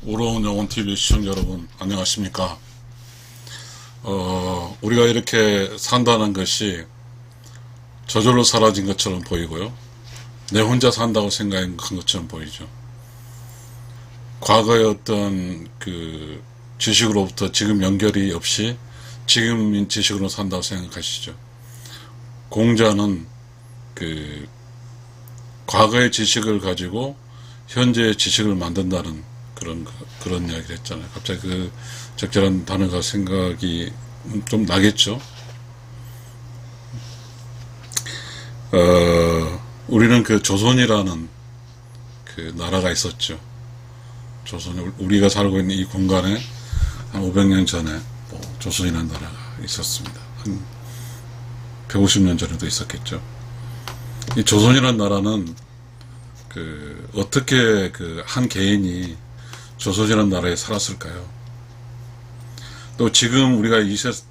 우러운 영혼TV 시청자 여러분, 안녕하십니까? 우리가 이렇게 산다는 것이 저절로 사라진 것처럼 보이고요. 내 혼자 산다고 생각한 것처럼 보이죠. 과거의 어떤 그 지식으로부터 지금 연결이 없이 지금 지식으로 산다고 생각하시죠. 공자는 그 과거의 지식을 가지고 현재의 지식을 만든다는 그런 이야기를 했잖아요. 갑자기 그 적절한 단어가 생각이 좀 나겠죠. 우리는 그 조선이라는 그 나라가 있었죠. 조선, 우리가 살고 있는 이 공간에 한 500년 전에 조선이라는 나라가 있었습니다. 한 150년 전에도 있었겠죠. 이 조선이라는 나라는 어떻게 한 개인이 조선이라는 나라에 살았을까요? 또 지금 우리가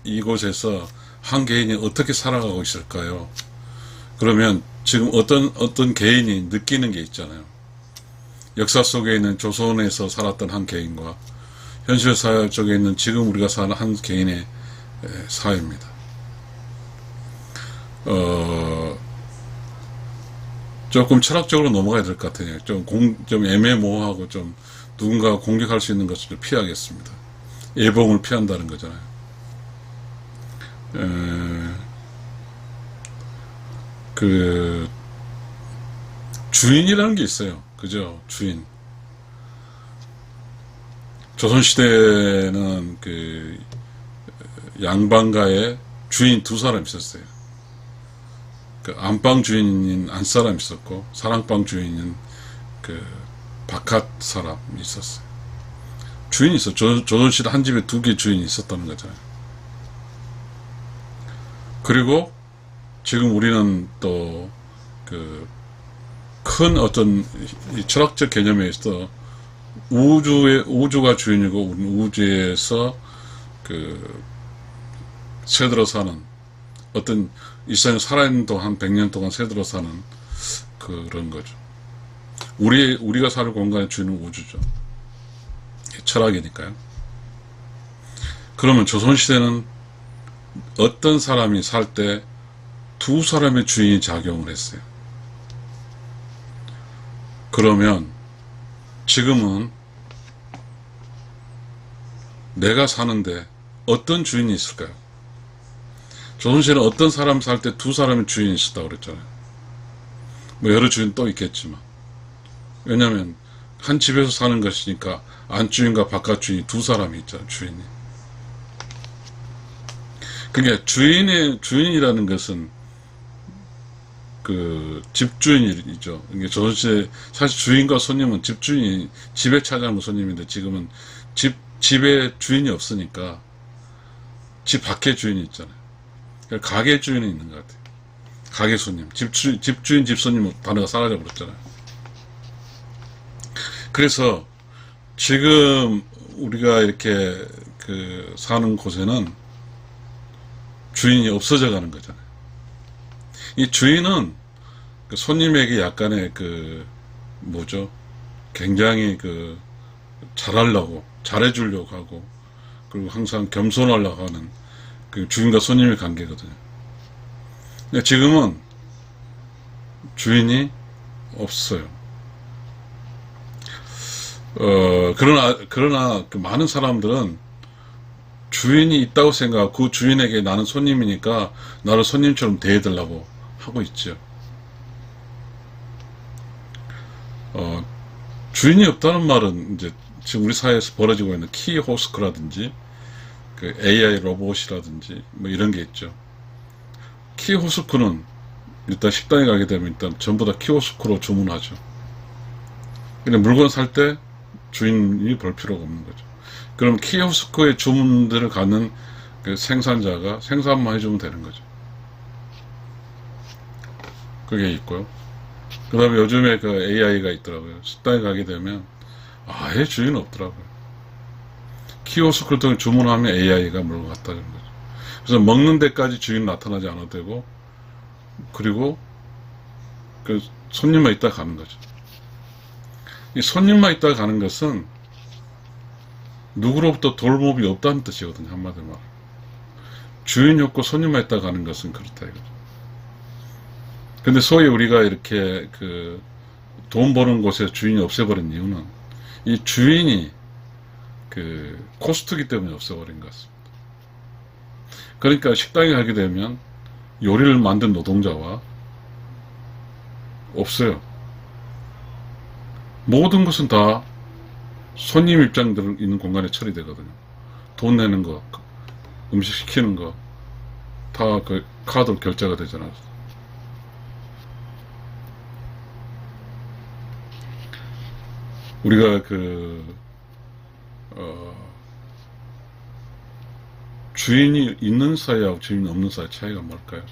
이곳에서 한 개인이 어떻게 살아가고 있을까요? 그러면 지금 어떤 개인이 느끼는 게 있잖아요. 역사 속에 있는 조선에서 살았던 한 개인과 현실 사회 속에 있는 지금 우리가 사는 한 개인의 사회입니다. 조금 철학적으로 넘어가야 될 것 같아요. 좀 애매모호하고 좀 누군가 공격할 수 있는 것을 좀 피하겠습니다. 예봉을 피한다는 거잖아요. 주인이라는 게 있어요. 그죠? 주인. 조선시대는 양반가에 주인 두 사람 있었어요. 안방 주인인 안사람 있었고, 사랑방 주인인 바깥 사람이 있었어요. 주인이 있어. 조선시대 한 집에 두 개 주인이 있었다는 거잖아요. 그리고 지금 우리는 또 큰 어떤 철학적 개념에서 우주가 주인이고 우리는 우주에서 새들어 사는 어떤 일상에 살아있는 동안 100년 동안 새들어 사는 그런 거죠. 우리가 사는 공간의 주인은 우주죠. 철학이니까요. 그러면 조선시대는 어떤 사람이 살 때 두 사람의 주인이 작용을 했어요. 그러면 지금은 내가 사는데 어떤 주인이 있을까요? 조선시대는 어떤 사람 살 때 두 사람의 주인이 있었다고 그랬잖아요. 여러 주인 또 있겠지만. 왜냐면 한 집에서 사는 것이니까 안주인과 바깥 주인이 두 사람이 있잖아요. 주인이. 그러니까 주인이라는 것은 집주인이죠. 그러니까 조선시대 사실 주인과 손님은 집주인이 집에 찾아오는 손님인데 지금은 집에 주인이 없으니까 집 밖에 주인이 있잖아요. 그러니까 가게 주인이 있는 것 같아요. 가게 손님, 집주인, 집손님 단어가 사라져 버렸잖아요. 그래서 지금 우리가 이렇게 사는 곳에는 주인이 없어져 가는 거잖아요. 이 주인은 손님에게 약간의 굉장히 잘하려고, 잘해주려고 하고, 그리고 항상 겸손하려고 하는 주인과 손님의 관계거든요. 근데 지금은 주인이 없어요. 그러나 많은 사람들은 주인이 있다고 생각하고 그 주인에게 나는 손님이니까 나를 손님처럼 대해달라고 하고 있죠. 주인이 없다는 말은 이제 지금 우리 사회에서 벌어지고 있는 키호스크라든지 AI 로봇이라든지 이런 게 있죠. 키호스크는 일단 식당에 가게 되면 일단 전부 다 키호스크로 주문하죠. 근데 물건 살 때 주인이 볼 필요가 없는 거죠. 그럼 키오스크의 주문들을 갖는 생산자가 생산만 해주면 되는 거죠. 그게 있고요. 그 다음에 요즘에 AI가 있더라고요. 식당에 가게 되면 아예 주인 없더라고요. 키오스크를 통해 주문하면 AI가 물건 갖다 주는 거죠. 그래서 먹는 데까지 주인 나타나지 않아도 되고, 그리고 손님만 있다 가는 거죠. 이 손님만 있다 가는 것은 누구로부터 돌봄이 없다는 뜻이거든요. 한마디로 말. 주인이 없고 손님만 있다가 하는 것은 그렇다 이거죠. 근데 소위 우리가 이렇게 돈 버는 곳에 주인이 없애버린 이유는 이 주인이 코스트기 때문에 없애버린 것 같습니다. 그러니까 식당에 가게 되면 요리를 만든 노동자와 없어요. 모든 것은 다 손님 입장들 있는 공간에 처리되거든요. 돈 내는 거, 음식 시키는 거, 다 카드로 결제가 되잖아요. 우리가 주인이 있는 사회하고 주인이 없는 사회 차이가 뭘까요?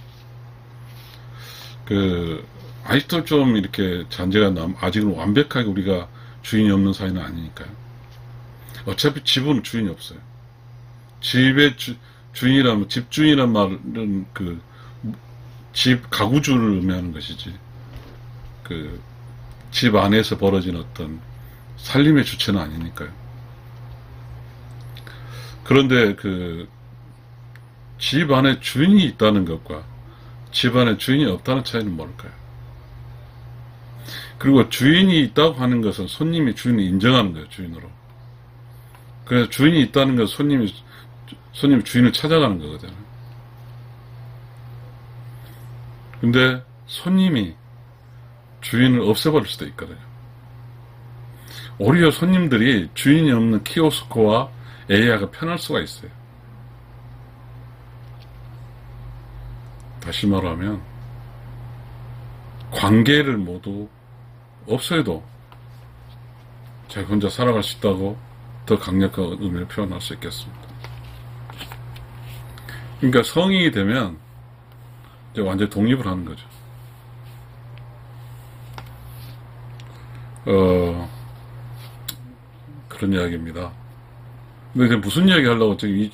아직도 좀 이렇게 잔재가 아직은 완벽하게 우리가 주인이 없는 사회는 아니니까요. 어차피 집은 주인이 없어요. 집의 주인이라면, 집주인이란 말은 집 가구주를 의미하는 것이지, 집 안에서 벌어진 어떤 살림의 주체는 아니니까요. 그런데 집 안에 주인이 있다는 것과 집 안에 주인이 없다는 차이는 뭘까요? 그리고 주인이 있다고 하는 것은 손님이 주인을 인정하는 거예요, 주인으로. 그래서 주인이 있다는 것은 손님이 주인을 찾아가는 거거든요. 근데 손님이 주인을 없애버릴 수도 있거든요. 오히려 손님들이 주인이 없는 키오스크와 AI가 편할 수가 있어요. 다시 말하면 관계를 모두 없어도 자기 혼자 살아갈 수 있다고 더 강력한 의미를 표현할 수 있겠습니다. 그러니까 성인이 되면 이제 완전히 독립을 하는 거죠. 그런 이야기입니다. 근데 이제 무슨 이야기 하려고 지금 이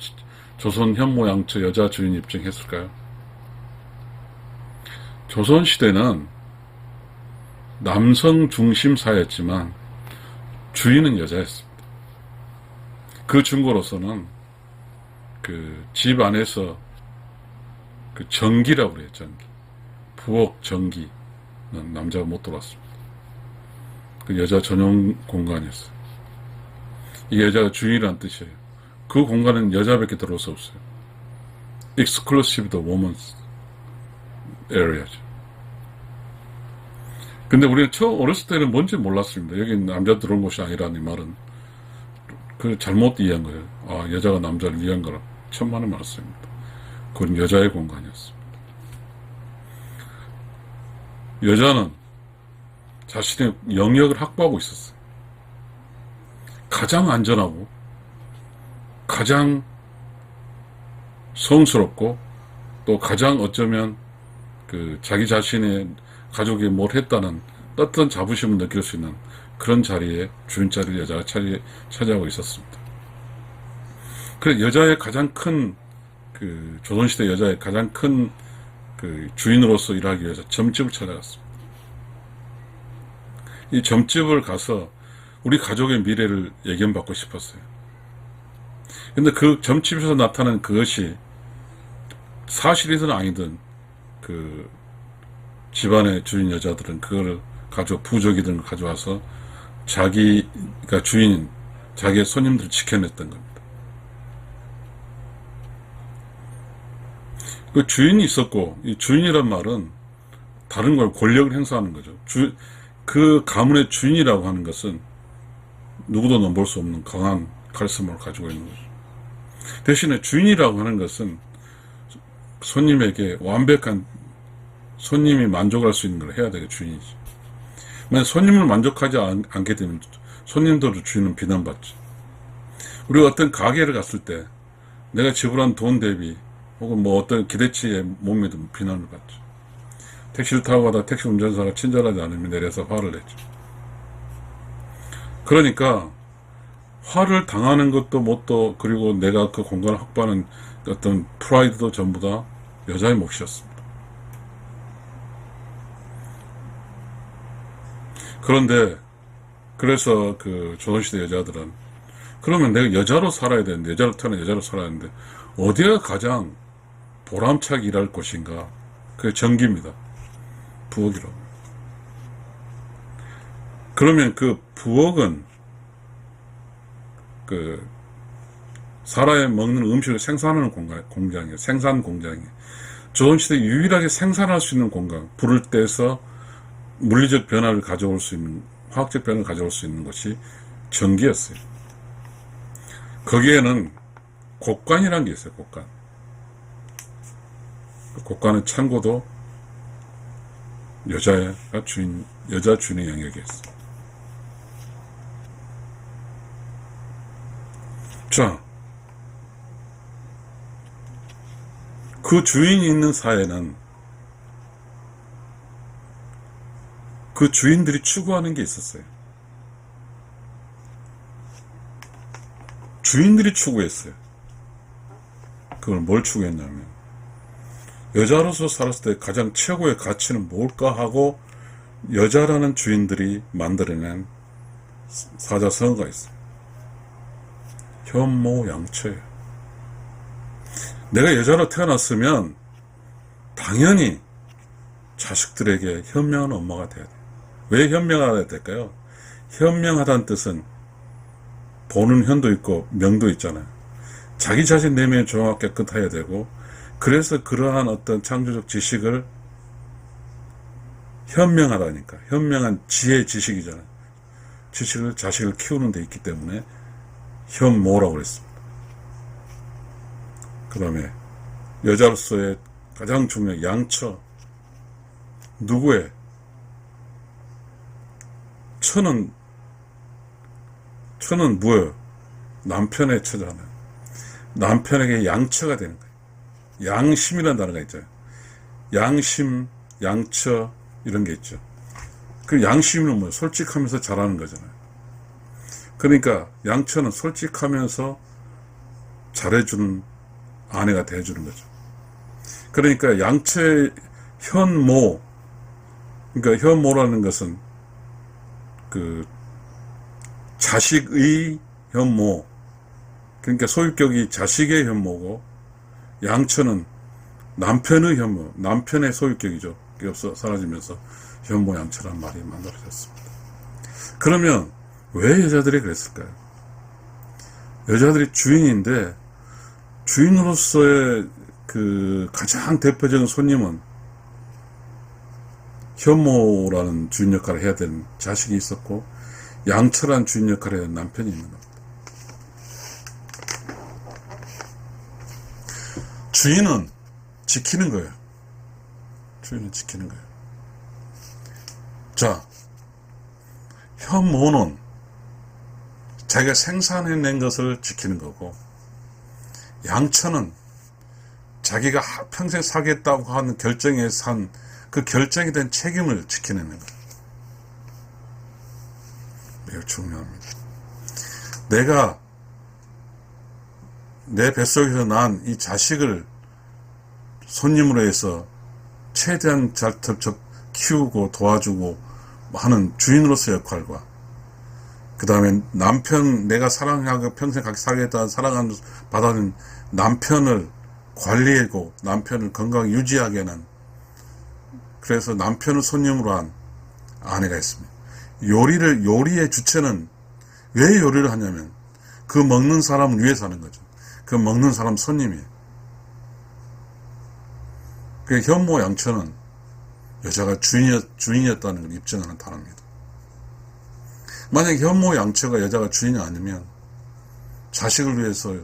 조선 현모양처 여자 주인 입증했을까요? 조선시대는 남성 중심 사회였지만 주인은 여자였습니다. 그 증거로서는 집 안에서 전기라고 그래요, 전기. 부엌 전기는 남자가 못 들어왔습니다. 여자 전용 공간이었어요. 이게 여자가 주인이라는 뜻이에요. 그 공간은 여자밖에 들어올 수 없어요. Exclusive the woman's area죠. 근데 우리는 어렸을 때는 뭔지 몰랐습니다. 여기 남자 들어온 곳이 아니라는 이 말은 잘못 이해한 거예요. 여자가 남자를 위한 거라 천만에 말았습니다. 그건 여자의 공간이었습니다. 여자는 자신의 영역을 확보하고 있었어요. 가장 안전하고 가장 성스럽고 또 가장 어쩌면 자기 자신의 가족이 뭘 했다는 떳떳한 자부심을 느낄 수 있는 그런 자리에 주인 자리를 여자가 차지하고 있었습니다. 그래서 여자의 가장 큰 조선시대 여자의 가장 큰 주인으로서 일하기 위해서 점집을 찾아갔습니다. 이 점집을 가서 우리 가족의 미래를 예견받고 싶었어요. 근데 그 점집에서 나타난 그것이 사실이든 아니든 집안의 주인 여자들은 그걸 부족이든 가져와서 자기가 주인, 자기의 손님들을 지켜냈던 겁니다. 그 주인이 있었고, 이 주인이란 말은 다른 걸 권력을 행사하는 거죠. 그 가문의 주인이라고 하는 것은 누구도 넘볼 수 없는 강한 카리스마를 가지고 있는 거죠. 대신에 주인이라고 하는 것은 손님에게 완벽한 손님이 만족할 수 있는 걸 해야 되게 주인이지. 만약 손님을 만족하지 않게 되면 손님들도 주인은 비난받죠. 우리가 어떤 가게를 갔을 때 내가 지불한 돈 대비 혹은 어떤 기대치에 못 믿으면 비난을 받죠. 택시를 타고 가다 택시 운전사가 친절하지 않으면 내려서 화를 내죠. 그러니까 화를 당하는 것도 뭣도 그리고 내가 그 공간을 확보하는 어떤 프라이드도 전부 다 여자의 몫이었습니다. 그런데 그래서 조선시대 여자들은 그러면 내가 여자로 살아야 되는데, 여자로 태어나 여자로 살아야 하는데, 어디가 가장 보람차게 일할 곳인가? 그게 전기입니다. 부엌이라고. 그러면 그 부엌은 그 살아야 먹는 음식을 생산하는 공장이에요. 생산 공장이에요. 조선시대 유일하게 생산할 수 있는 공간, 불을 떼서 물리적 변화를 가져올 수 있는, 화학적 변화를 가져올 수 있는 것이 전기였어요. 거기에는 곡간이라는 게 있어요. 곡간. 그 곡간은 창고도 여자 주인의 영역에 있어요. 자, 그 주인이 있는 사회는 그 주인들이 추구하는 게 있었어요. 주인들이 추구했어요. 그걸 뭘 추구했냐면, 여자로서 살았을 때 가장 최고의 가치는 뭘까 하고 여자라는 주인들이 만들어낸 사자성어가 있어요. 현모양처예요. 내가 여자로 태어났으면 당연히 자식들에게 현명한 엄마가 돼야 돼요. 왜 현명하다 될까요? 현명하다는 뜻은 보는 현도 있고 명도 있잖아요. 자기 자신 내면이 조용하고 깨끗해야 되고, 그래서 그러한 어떤 창조적 지식을 현명하다니까. 현명한 지혜 지식이잖아요. 지식을 자식을 키우는 데 있기 때문에 현모라고 그랬습니다. 그 다음에 여자로서의 가장 중요한 양처. 누구의? 처는 뭐예요? 남편의 처잖아요. 남편에게 양처가 되는 거예요. 양심이라는 단어가 있잖아요. 양심, 양처 이런 게 있죠. 그 양심은 뭐예요? 솔직하면서 잘하는 거잖아요. 그러니까 양처는 솔직하면서 잘해주는 아내가 돼주는 거죠. 그러니까 양처의 현모, 그러니까 현모라는 것은 그 자식의 현모, 그러니까 소유격이 자식의 현모고, 양처는 남편의 현모, 남편의 소유격이죠. 그게 없어 사라지면서 현모 양처란 말이 만들어졌습니다. 그러면 왜 여자들이 그랬을까요? 여자들이 주인인데, 주인으로서의 그 가장 대표적인 손님은 현모라는 주인 역할을 해야 되는 자식이 있었고, 양처란 주인 역할을 해야 되는 남편이 있는 겁니다. 주인은 지키는 거예요. 주인은 지키는 거예요. 자, 현모는 자기가 생산해낸 것을 지키는 거고, 양처는 자기가 평생 살겠다고 하는 결정에 산 그 결정에 대한 책임을 지켜내는 거예요. 매우 중요합니다. 내가 내 뱃속에서 난 이 자식을 손님으로 해서 최대한 잘 키우고 도와주고 하는 주인으로서의 역할과, 그 다음에 남편, 내가 사랑하고 평생 같이 살겠다는 사랑하는 받아는 남편을 관리하고 남편을 건강하게 유지하게 하는, 그래서 남편을 손님으로 한 아내가 있습니다. 요리의 주체는 왜 요리를 하냐면 그 먹는 사람을 위해서 하는 거죠. 그 먹는 사람 손님이에요. 그 현모 양처는 여자가 주인이었다는 걸 입증하는 단어입니다. 만약에 현모 양처가 여자가 주인이 아니면 자식을 위해서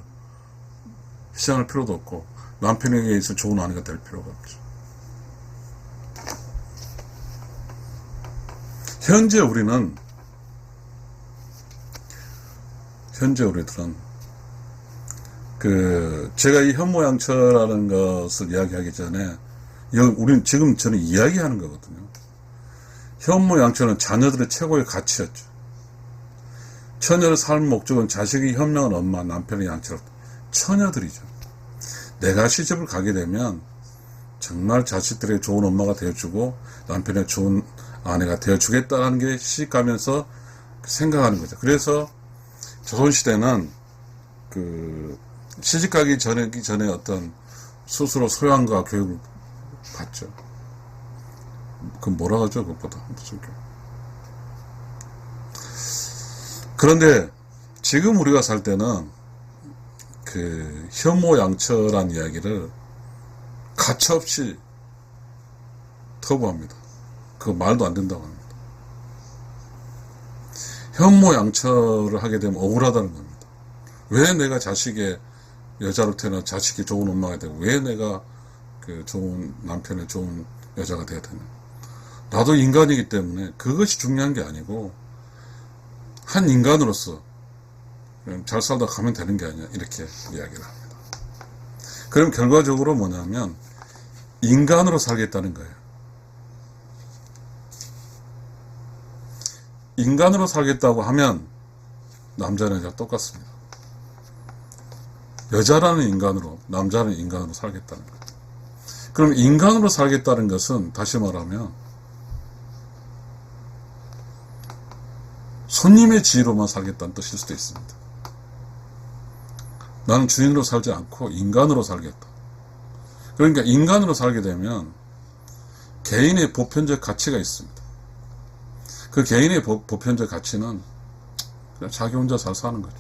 희생할 필요도 없고 남편에게 있어 좋은 아내가 될 필요가 없죠. 현재 우리들은 제가 이 현모양처라는 것을 이야기하기 전에 우리는 지금 저는 이야기하는 거거든요. 현모양처는 자녀들의 최고의 가치였죠. 처녀를 살 목적은 자식이 현명한 엄마, 남편의 양처럼 처녀들이죠. 내가 시집을 가게 되면 정말 자식들에게 좋은 엄마가 되어주고 남편의 좋은 아내가 되어주겠다는 게 시집 가면서 생각하는 거죠. 그래서 조선시대는 그 시집가기 전에 어떤 스스로 소양과 교육을 받죠. 그 뭐라 하죠? 그것보다 무슨 교육. 그런데 지금 우리가 살 때는 그 현모양처란 이야기를 가차없이 터부합니다. 그거 말도 안 된다고 합니다. 현모양처를 하게 되면 억울하다는 겁니다. 왜 내가 자식의 여자로 태어나 자식이 좋은 엄마가 되고 왜 내가 그 좋은 남편의 좋은 여자가 돼야 되나? 나도 인간이기 때문에 그것이 중요한 게 아니고 한 인간으로서 잘 살다 가면 되는 게 아니야 이렇게 이야기를 합니다. 그럼 결과적으로 뭐냐면 인간으로 살겠다는 거예요. 인간으로 살겠다고 하면 남자는 여자 똑같습니다. 여자라는 인간으로 남자는 인간으로 살겠다는 거예요. 그럼 인간으로 살겠다는 것은 다시 말하면 손님의 지위로만 살겠다는 뜻일 수도 있습니다. 나는 주인으로 살지 않고 인간으로 살겠다. 그러니까 인간으로 살게 되면 개인의 보편적 가치가 있습니다. 그 개인의 보편적 가치는 그냥 자기 혼자 잘 사는 거죠.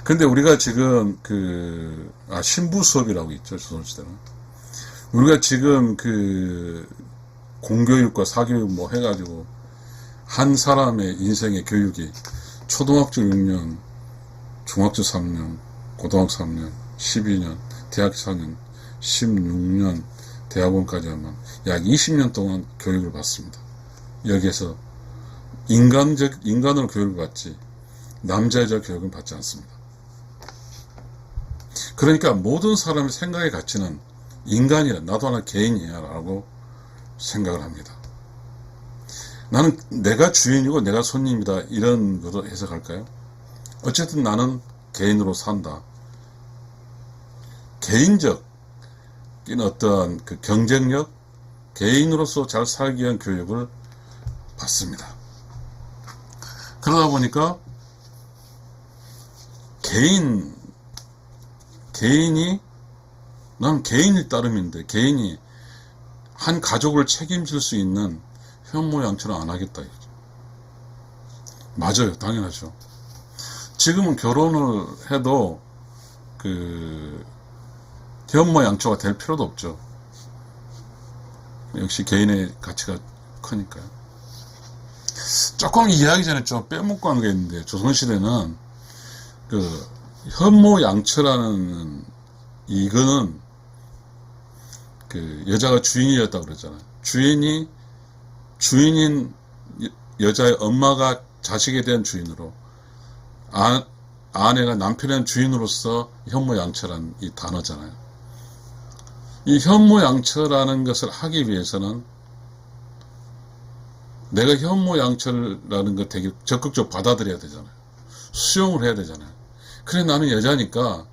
근데 우리가 지금 신부 수업이라고 있죠, 조선시대는. 우리가 지금 공교육과 사교육 뭐 해가지고 한 사람의 인생의 교육이 초등학교 6년, 중학교 3년, 고등학교 3년, 12년, 대학 4년, 16년, 대학원까지 하면 약 20년 동안 교육을 받습니다. 여기에서 인간으로 교육을 받지 남자 여자 교육은 받지 않습니다. 그러니까 모든 사람의 생각의 가치는 인간이라 나도 하나 개인이야 라고 생각을 합니다. 나는 내가 주인이고 내가 손님이다 이런 것으로 해석할까요? 어쨌든 나는 개인으로 산다. 개인적인 어떠한 그 경쟁력, 개인으로서 잘 살기 위한 교육을 받습니다. 그러다 보니까 난 개인이 따름인데 개인이 한 가족을 책임질 수 있는 현모양처는 안 하겠다. 맞아요. 당연하죠. 지금은 결혼을 해도 현모양처가 될 필요도 없죠. 역시 개인의 가치가 크니까요. 조금 이해하기 전에 좀 빼먹고 한 게 있는데 조선시대는 현모양처라는 이거는 여자가 주인이었다고 그러잖아요. 주인인 여자의 엄마가 자식에 대한 주인으로 아내가 남편에 대한 주인으로서 현모양처라는 이 단어잖아요. 이 현모양처라는 것을 하기 위해서는 내가 현모양처라는 걸 되게 적극적으로 받아들여야 되잖아요. 수용을 해야 되잖아요. 그래 나는 여자니까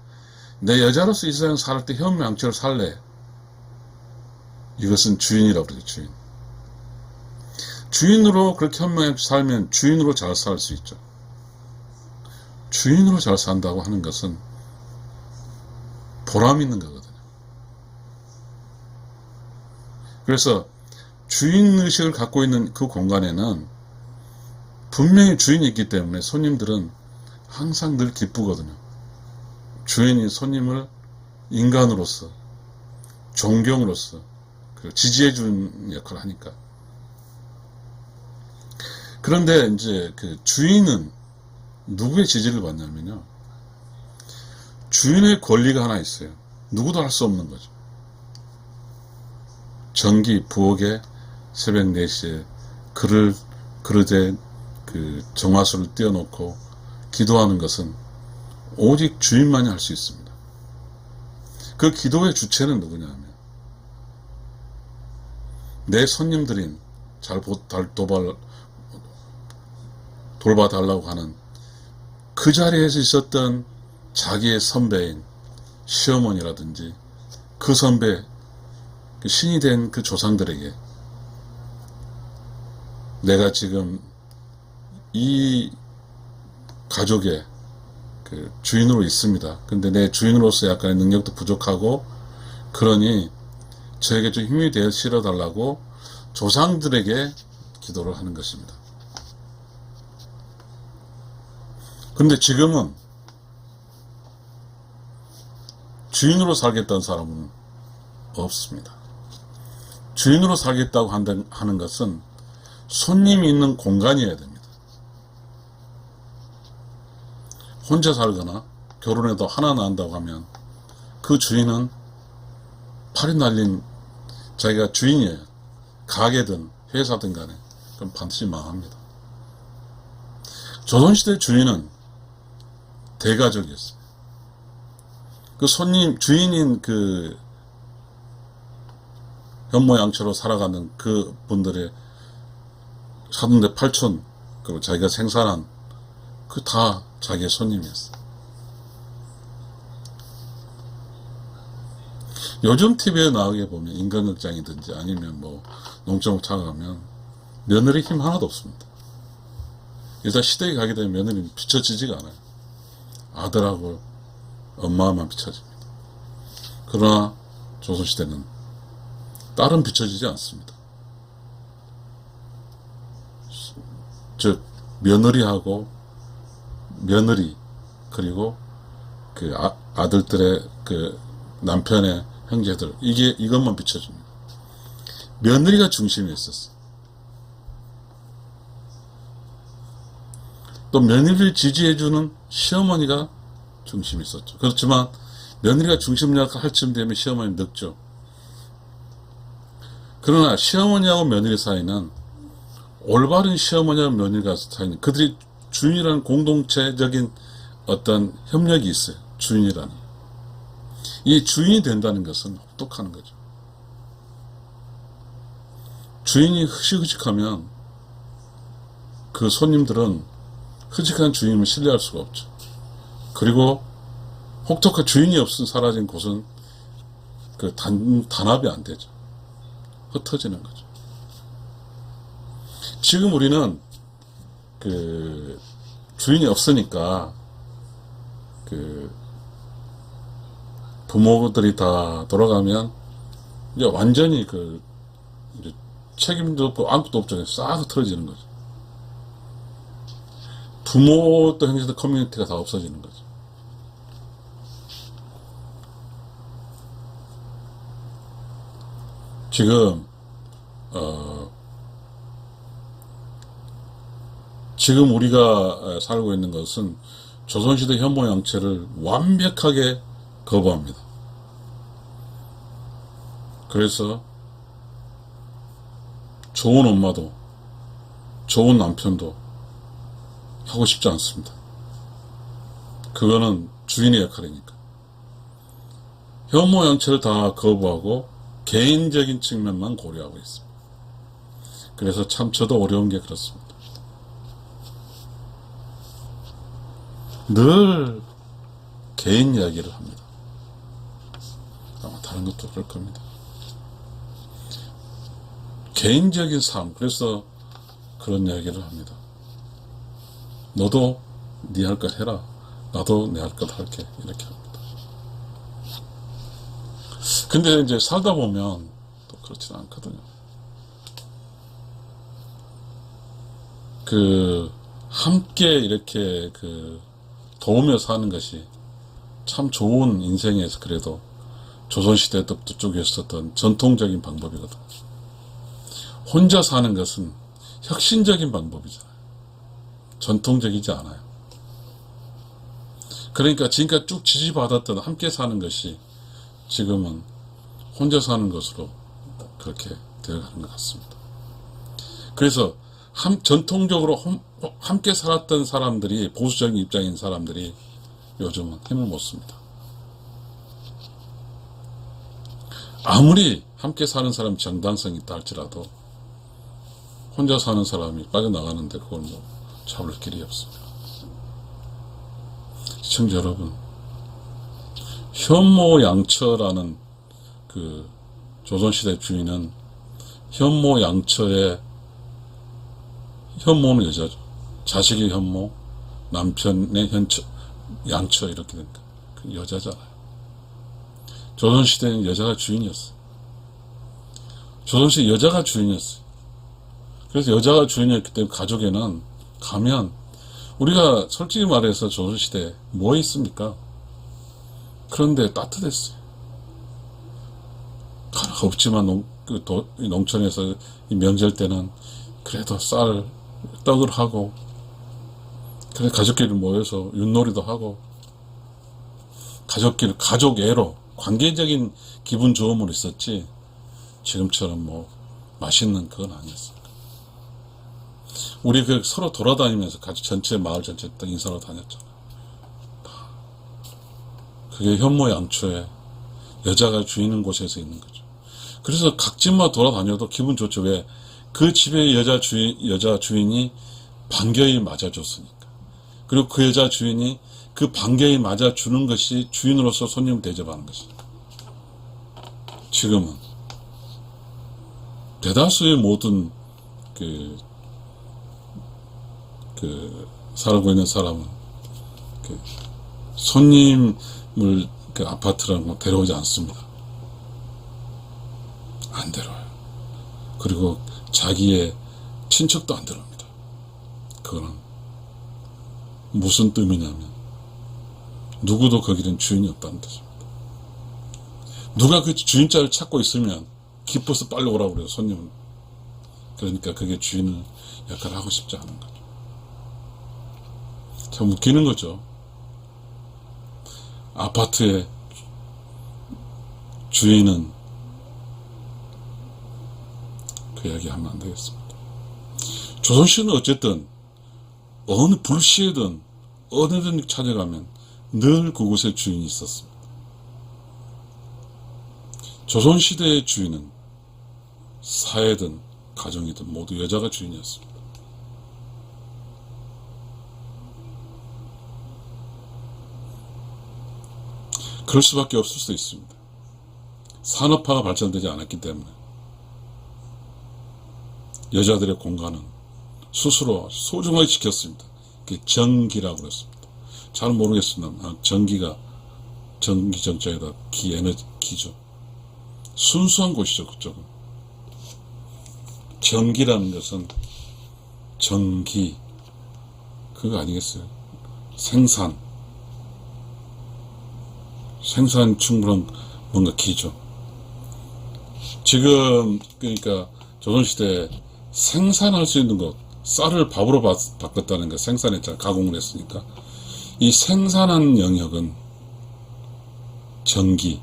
내 여자로서 이 세상 살 때 현모양처를 살래. 이것은 주인이라고 그러죠. 주인. 주인으로 그렇게 현모양처 살면 주인으로 잘 살 수 있죠. 주인으로 잘 산다고 하는 것은 보람 있는 거거든요. 그래서 주인의식을 갖고 있는 그 공간에는 분명히 주인이 있기 때문에 손님들은 항상 늘 기쁘거든요. 주인이 손님을 인간으로서 존경으로서 지지해주는 역할을 하니까. 그런데 이제 주인은 누구의 지지를 받냐면요. 주인의 권리가 하나 있어요. 누구도 할 수 없는 거죠. 정기 부엌에 새벽 4시에 그릇에 정화수를 띄워놓고 기도하는 것은 오직 주인만이 할 수 있습니다. 그 기도의 주체는 누구냐면 내 손님들인 잘 돌봐달라고 하는 그 자리에서 있었던 자기의 선배인 시어머니라든지 그 선배 신이 된 그 조상들에게 내가 지금 이 가족의 그 주인으로 있습니다. 근데 내 주인으로서 약간의 능력도 부족하고, 그러니 저에게 좀 힘이 되어 실어달라고 조상들에게 기도를 하는 것입니다. 근데 지금은 주인으로 살겠다는 사람은 없습니다. 주인으로 살겠다고 하는 것은 손님이 있는 공간이어야 됩니다. 혼자 살거나 결혼해도 하나 낳는다고 하면 그 주인은 팔이 날린 자기가 주인이에요. 가게든 회사든 간에. 그럼 반드시 망합니다. 조선시대 주인은 대가족이었어요. 그 손님, 주인인 그 현모양처로 살아가는 그 분들의 사돈대 팔촌, 그리고 자기가 생산한 그 다 자기의 손님이었어요. 요즘 TV에 나오게 보면 인간극장이든지 아니면 뭐 농촌을 찾아가면 며느리 힘 하나도 없습니다. 일단 시댁에 가게 되면 며느리는 비춰지지가 않아요. 아들하고 엄마만 비춰집니다. 그러나 조선시대는 딸은 비춰지지 않습니다. 즉 며느리 그리고 그 아들들의 그 남편의 형제들, 이것만 비춰줍니다. 며느리가 중심에 있었어. 또 며느리를 지지해주는 시어머니가 중심이 있었죠. 그렇지만 며느리가 중심 역할을 할 쯤 되면 시어머니는 늙죠. 그러나 시어머니하고 며느리 사이는, 올바른 시어머니와 며느리가 사이는 그들이 주인이라는 공동체적인 어떤 협력이 있어요. 주인이라는. 이 주인이 된다는 것은 혹독하는 거죠. 주인이 흐직흐직하면 그 손님들은 흐직한 주인을 신뢰할 수가 없죠. 그리고 혹독한 주인이 없은 사라진 곳은 그 단합이 안 되죠. 흩어지는 거죠. 지금 우리는 그 주인이 없으니까 그 부모들이 다 돌아가면 이제 완전히 그 이제 책임도 없고 아무것도 없잖아요. 싹 흩어지는 거죠. 부모도 형제도 커뮤니티가 다 없어지는 거죠. 지금 우리가 살고 있는 것은 조선시대 현모양처를 완벽하게 거부합니다. 그래서 좋은 엄마도 좋은 남편도 하고 싶지 않습니다. 그거는 주인의 역할이니까. 현모양처를 다 거부하고 개인적인 측면만 고려하고 있습니다. 그래서 참 저도 어려운 게 그렇습니다. 늘 개인 이야기를 합니다. 아마 다른 것도 그럴 겁니다. 개인적인 삶, 그래서 그런 이야기를 합니다. 너도 네 할 것 해라. 나도 내 할 것 할게. 이렇게 합니다. 근데 이제 살다 보면 또 그렇지는 않거든요. 함께 이렇게 도우며 사는 것이 참 좋은 인생에서 그래도 조선시대 쪽에 있었던 전통적인 방법이거든. 혼자 사는 것은 혁신적인 방법이잖아요. 전통적이지 않아요. 그러니까 지금까지 쭉 지지받았던 함께 사는 것이 지금은 혼자 사는 것으로 그렇게 되어가는 것 같습니다. 그래서 전통적으로 함께 살았던 사람들이, 보수적인 입장인 사람들이 요즘은 힘을 못 씁니다. 아무리 함께 사는 사람이 정당성이 있다 할지라도 혼자 사는 사람이 빠져나가는데 그걸 잡을 길이 없습니다. 시청자 여러분, 현모양처라는 조선시대 주인은 현모양처의, 현모는 여자죠. 자식의 현모, 남편의 양처 이렇게 된다. 그 여자잖아요. 조선시대는 여자가 주인이었어요. 조선시대 여자가 주인이었어요. 그래서 여자가 주인이었기 때문에 가족에는 가면, 우리가 솔직히 말해서 조선시대에 뭐 있습니까? 그런데 따뜻했어요. 없지만 농촌에서 이 명절 때는 그래도 떡을 하고, 그래 가족끼리 모여서 윷놀이도 하고, 가족애로 관계적인 기분 좋음으로 있었지, 지금처럼 뭐 맛있는 그건 아니었어요. 우리 서로 돌아다니면서 전체 마을 전체 딱 인사로 다녔잖아. 그게 현모양처에 여자가 주인인 곳에서 있는 거죠. 그래서 각 집마다 돌아다녀도 기분 좋죠. 왜? 그 집의 여자 주인이 반겨이 맞아줬으니까. 그리고 그 여자 주인이 그 반겨이 맞아주는 것이 주인으로서 손님을 대접하는 것이니까. 지금은 대다수의 모든 살고 있는 사람은 손님을 아파트라고 데려오지 않습니다. 안 데려와요. 그리고 자기의 친척도 안 데려옵니다. 그거는 무슨 뜻이냐면 누구도 거기는 주인이 없다는 뜻입니다. 누가 그 주인자를 찾고 있으면 기뻐서 빨리 오라고 그래요, 손님은. 그러니까 그게 주인의 역할을 하고 싶지 않은 거죠. 참 웃기는 거죠. 아파트의 주인은 그 이야기 하면 안 되겠습니다. 조선시대는 어쨌든 어느 불시에든 어느든 찾아가면 늘 그곳에 주인이 있었습니다. 조선시대의 주인은 사회든 가정이든 모두 여자가 주인이었습니다. 그럴 수밖에 없을 수도 있습니다. 산업화가 발전되지 않았기 때문에 여자들의 공간은 스스로 소중하게 지켰습니다. 그게 정기라고 그랬습니다. 잘 모르겠습니다. 정기가 정기정자에다 기죠. 순수한 곳이죠, 그쪽은. 정기라는 것은 정기, 그거 아니겠어요? 생산 충분한 뭔가 기죠. 지금 그러니까 조선시대에 생산할 수 있는 것, 쌀을 밥으로 바꿨다는 거, 생산했잖아요. 가공을 했으니까. 이 생산한 영역은 정기에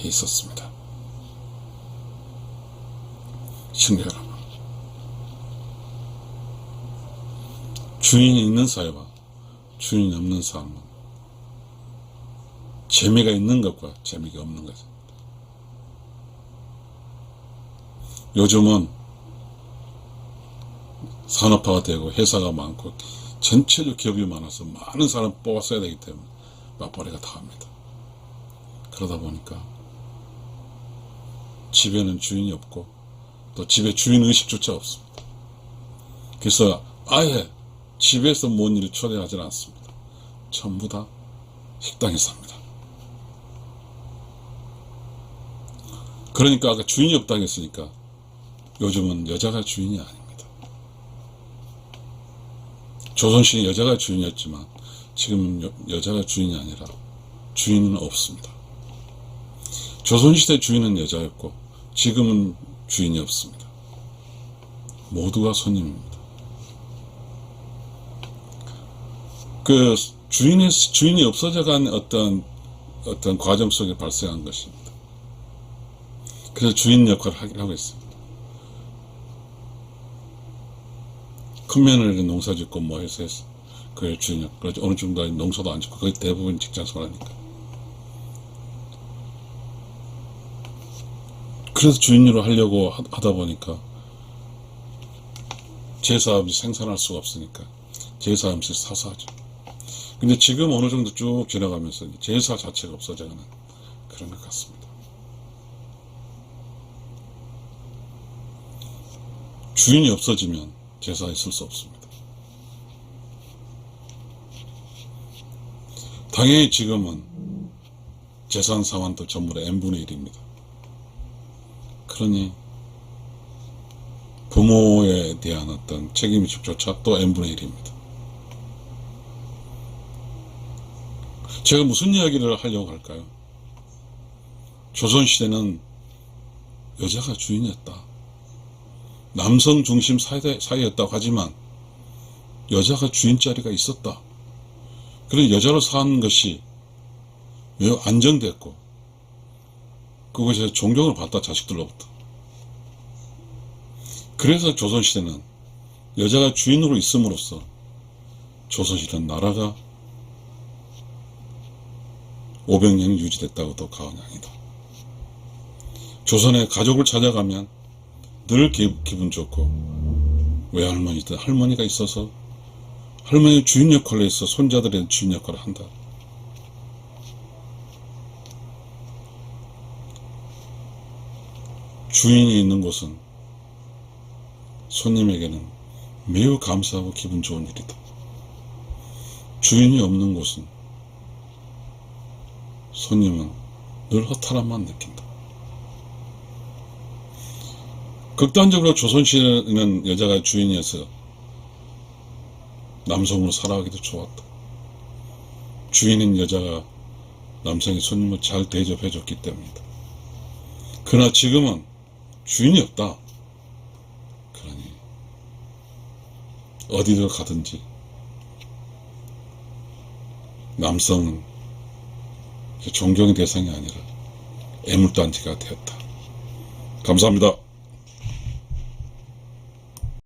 있었습니다. 시청자 여러분, 주인이 있는 사회와 주인이 없는 삶은 재미가 있는 것과 재미가 없는 것. 요즘은 산업화가 되고 회사가 많고 전체적 기업이 많아서 많은 사람 뽑았어야 되기 때문에 맞벌이가 다 합니다. 그러다 보니까 집에는 주인이 없고 또 집에 주인의식조차 없습니다. 그래서 아예 집에서 뭔 일을 초대하지 않습니다. 전부 다 식당에서 합니다. 그러니까 아까 주인이 없다고 했으니까 요즘은 여자가 주인이 아닙니다. 조선시대 여자가 주인이었지만 지금은 여자가 주인이 아니라 주인은 없습니다. 조선시대 주인은 여자였고 지금은 주인이 없습니다. 모두가 손님입니다. 그 주인이 없어져간 어떤 과정 속에 발생한 것입니다. 그래서 주인 역할을 하고 있습니다. 큰 며느리 농사 짓고 뭐 해서 그게 주인 역할. 어느 정도 농사도 안 짓고 거의 대부분 직장 생활하니까. 그래서 주인으로 하려고 하다 보니까 제사함이 생산할 수가 없으니까 제사함이 사서 하죠. 근데 지금 어느 정도 쭉 지나가면서 제사 자체가 없어져가는 그런 것 같습니다. 주인이 없어지면 제사가 있을 수 없습니다. 당연히 지금은 재산 상환도 전부 다 n분의 1입니다. 그러니 부모에 대한 어떤 책임의식조차 또 n분의 1입니다. 제가 무슨 이야기를 하려고 할까요? 조선시대는 여자가 주인이었다. 남성 중심 사회였다고 하지만 여자가 주인 자리가 있었다. 그래서 여자로 사는 것이 매우 안정됐고 그것에서 존경을 받다, 자식들로부터. 그래서 조선시대는 여자가 주인으로 있음으로써 조선시대는 나라가 500년이 유지됐다고도 과언이 아니다. 조선의 가족을 찾아가면 늘 기분 좋고, 외할머니든 할머니가 있어서 할머니 주인 역할을 해서 손자들의 주인 역할을 한다. 주인이 있는 곳은 손님에게는 매우 감사하고 기분 좋은 일이다. 주인이 없는 곳은 손님은 늘 허탈함만 느낀다. 극단적으로 조선시대는 여자가 주인이어서 남성으로 살아가기도 좋았다. 주인인 여자가 남성의 손님을 잘 대접해줬기 때문이다. 그러나 지금은 주인이 없다. 그러니 어디를 가든지 남성은 존경의 대상이 아니라 애물단지가 되었다. 감사합니다.